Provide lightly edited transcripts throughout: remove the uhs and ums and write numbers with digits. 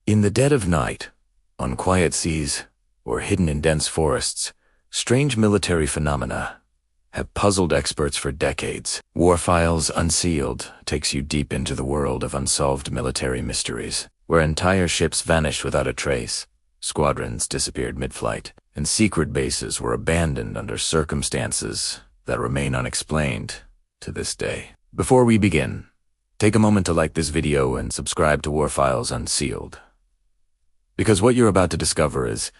In the dead of night, on quiet seas, or hidden in dense forests, strange military phenomena have puzzled experts for decades. Files Unsealed takes you deep into the world of unsolved military mysteries, where entire ships vanished without a trace, squadrons disappeared mid-flight, and secret bases were abandoned under circumstances that remain unexplained to this day. Before we begin, take a moment to like this video and subscribe to Files Unsealed. Because what you're about to discover is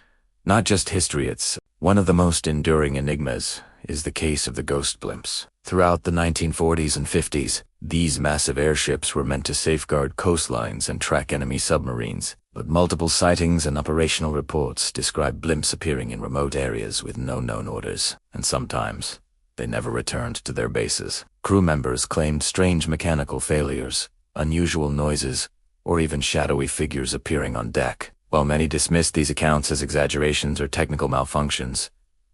not just history, it's one of the most enduring enigmas is the case of the ghost blimps. Throughout the 1940s and 50s, these massive airships were meant to safeguard coastlines and track enemy submarines, but multiple sightings and operational reports describe blimps appearing in remote areas with no known orders, and sometimes they never returned to their bases. Crew members claimed strange mechanical failures, unusual noises, or even shadowy figures appearing on deck. While many dismissed these accounts as exaggerations or technical malfunctions,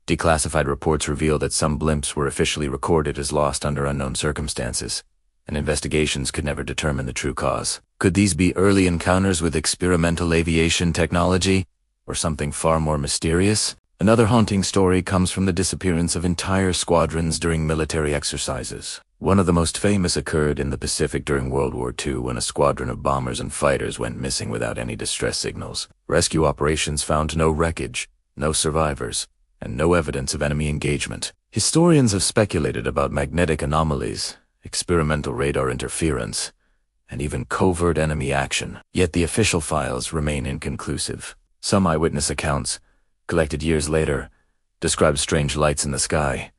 declassified reports reveal that some blimps were officially recorded as lost under unknown circumstances, and investigations could never determine the true cause. Could these be early encounters with experimental aviation technology, or something far more mysterious? Another haunting story comes from the disappearance of entire squadrons during military exercises. One of the most famous occurred in the Pacific during World War II when a squadron of bombers and fighters went missing without any distress signals. Rescue operations found no wreckage, no survivors, and no evidence of enemy engagement. Historians have speculated about magnetic anomalies, experimental radar interference, and even covert enemy action. Yet the official files remain inconclusive. Some eyewitness accounts, collected years later, describe strange lights in the sky,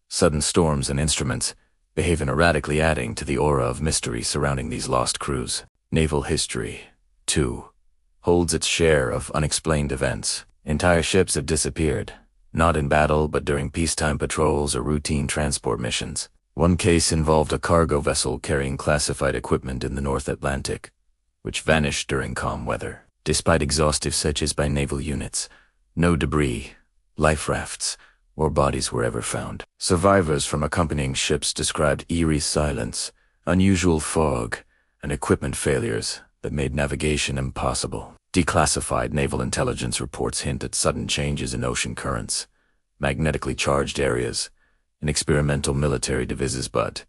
sudden storms and instruments behaving erratically, adding to the aura of mystery surrounding these lost crews. Naval history, too, holds its share of unexplained events. Entire ships have disappeared, not in battle but during peacetime patrols or routine transport missions. One case involved a cargo vessel carrying classified equipment in the North Atlantic, which vanished during calm weather. Despite exhaustive searches by naval units, no debris, life rafts, or bodies were ever found. Survivors from accompanying ships described eerie silence, unusual fog, and equipment failures that made navigation impossible. Declassified naval intelligence reports hint at sudden changes in ocean currents, magnetically charged areas, and experimental military devices, but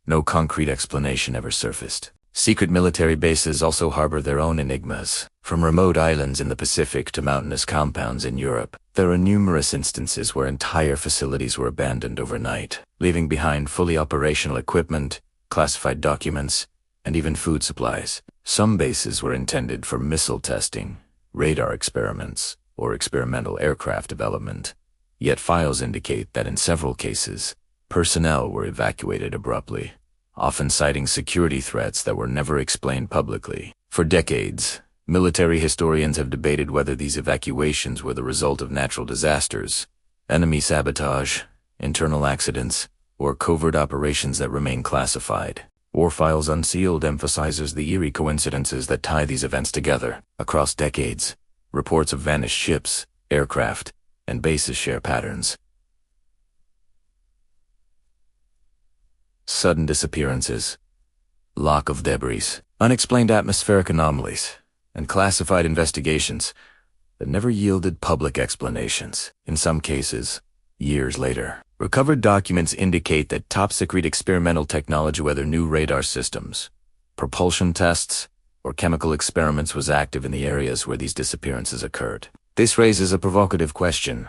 no concrete explanation ever surfaced. Secret military bases also harbor their own enigmas. From remote islands in the Pacific to mountainous compounds in Europe, there are numerous instances where entire facilities were abandoned overnight, leaving behind fully operational equipment, classified documents, and even food supplies. Some bases were intended for missile testing, radar experiments, or experimental aircraft development. Yet files indicate that in several cases, personnel were evacuated abruptly, often citing security threats that were never explained publicly. For decades, military historians have debated whether these evacuations were the result of natural disasters, enemy sabotage, internal accidents, or covert operations that remain classified. Files Unsealed emphasizes the eerie coincidences that tie these events together. Across decades, reports of vanished ships, aircraft, and bases share patterns. Sudden disappearances, lack of debris, unexplained atmospheric anomalies, and classified investigations that never yielded public explanations. In some cases, years later, recovered documents indicate that top-secret experimental technology, whether new radar systems, propulsion tests, or chemical experiments, was active in the areas where these disappearances occurred. This raises a provocative question.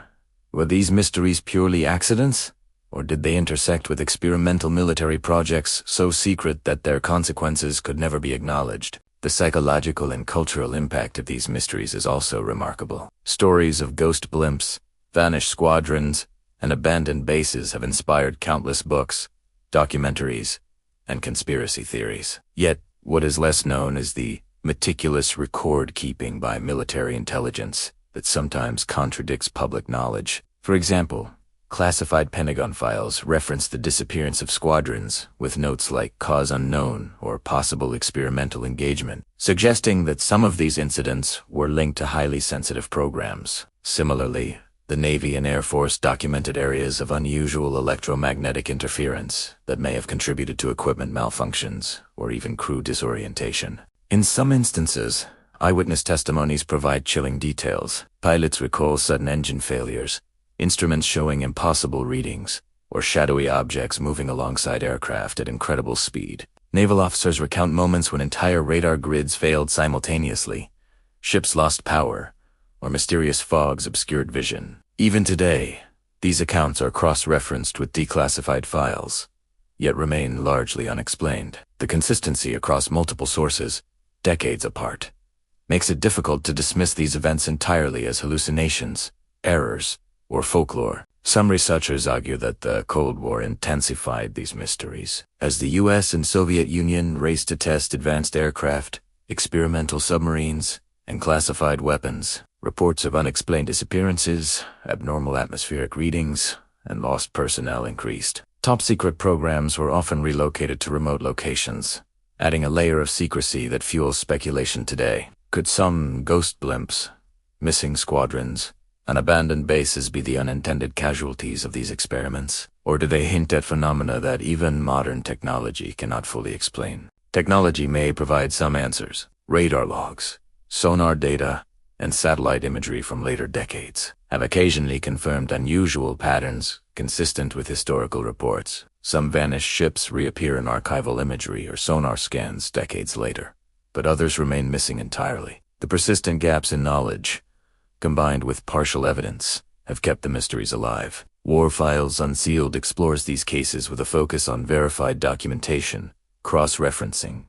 Were these mysteries purely accidents? Or did they intersect with experimental military projects so secret that their consequences could never be acknowledged? The psychological and cultural impact of these mysteries is also remarkable. Stories of ghost blimps, vanished squadrons, and abandoned bases have inspired countless books, documentaries, and conspiracy theories. Yet, what is less known is the meticulous record-keeping by military intelligence that sometimes contradicts public knowledge. For example, classified Pentagon files reference the disappearance of squadrons with notes like cause unknown or possible experimental engagement, suggesting that some of these incidents were linked to highly sensitive programs. Similarly, the Navy and Air Force documented areas of unusual electromagnetic interference that may have contributed to equipment malfunctions or even crew disorientation. In some instances, Eyewitness testimonies provide chilling details. Pilots recall sudden engine failures, instruments showing impossible readings, or shadowy objects moving alongside aircraft at incredible speed. Naval officers recount moments when entire radar grids failed simultaneously, ships lost power, or mysterious fogs obscured vision. Even today, these accounts are cross-referenced with declassified files, yet remain largely unexplained. The consistency across multiple sources, decades apart, makes it difficult to dismiss these events entirely as hallucinations, errors, or folklore. Some researchers argue that the Cold War intensified these mysteries. As the US and Soviet Union raced to test advanced aircraft, experimental submarines, and classified weapons, reports of unexplained disappearances, abnormal atmospheric readings, and lost personnel increased. Top-secret programs were often relocated to remote locations, adding a layer of secrecy that fuels speculation today. Could some ghost blimps, missing squadrons, and abandoned bases be the unintended casualties of these experiments? Or do they hint at phenomena that even modern technology cannot fully explain? Technology may provide some answers. Radar logs, sonar data, and satellite imagery from later decades have occasionally confirmed unusual patterns consistent with historical reports. Some vanished ships reappear in archival imagery or sonar scans decades later, but others remain missing entirely. The persistent gaps in knowledge, combined with partial evidence, have kept the mysteries alive. War Files Unsealed explores these cases with a focus on verified documentation, cross-referencing,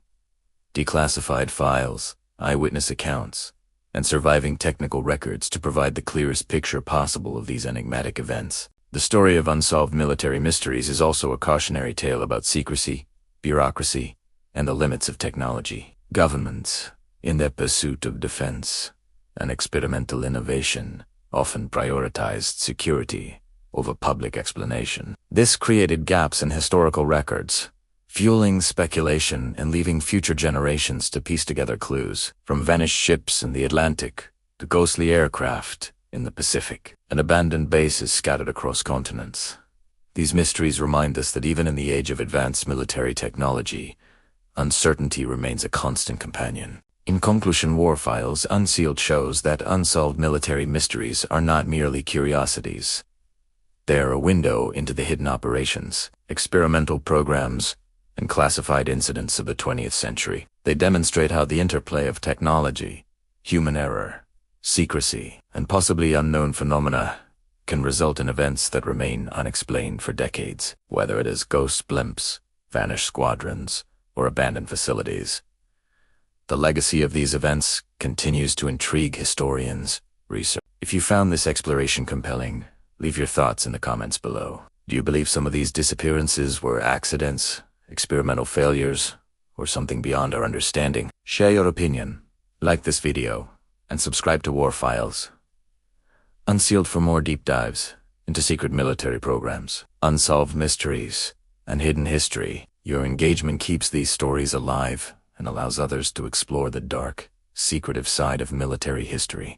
declassified files, eyewitness accounts, and surviving technical records to provide the clearest picture possible of these enigmatic events. The story of unsolved military mysteries is also a cautionary tale about secrecy, bureaucracy, and the limits of technology. Governments, in their pursuit of defense and experimental innovation, often prioritized security over public explanation. This created gaps in historical records, fueling speculation and leaving future generations to piece together clues, from vanished ships in the Atlantic to ghostly aircraft in the Pacific and abandoned bases scattered across continents. These mysteries remind us that even in the age of advanced military technology, uncertainty remains a constant companion. In conclusion, War Files Unsealed shows that unsolved military mysteries are not merely curiosities. They are a window into the hidden operations, experimental programs, and classified incidents of the 20th century. They demonstrate how the interplay of technology, human error, secrecy, and possibly unknown phenomena can result in events that remain unexplained for decades, whether it is ghost blimps, vanished squadrons, or abandoned facilities. The legacy of these events continues to intrigue historians, researchers. If you found this exploration compelling, leave your thoughts in the comments below. Do you believe some of these disappearances were accidents, experimental failures, or something beyond our understanding? Share your opinion, like this video, and subscribe to War Files Unsealed for more deep dives into secret military programs, unsolved mysteries, and hidden history. Your engagement keeps these stories alive and allows others to explore the dark, secretive side of military history.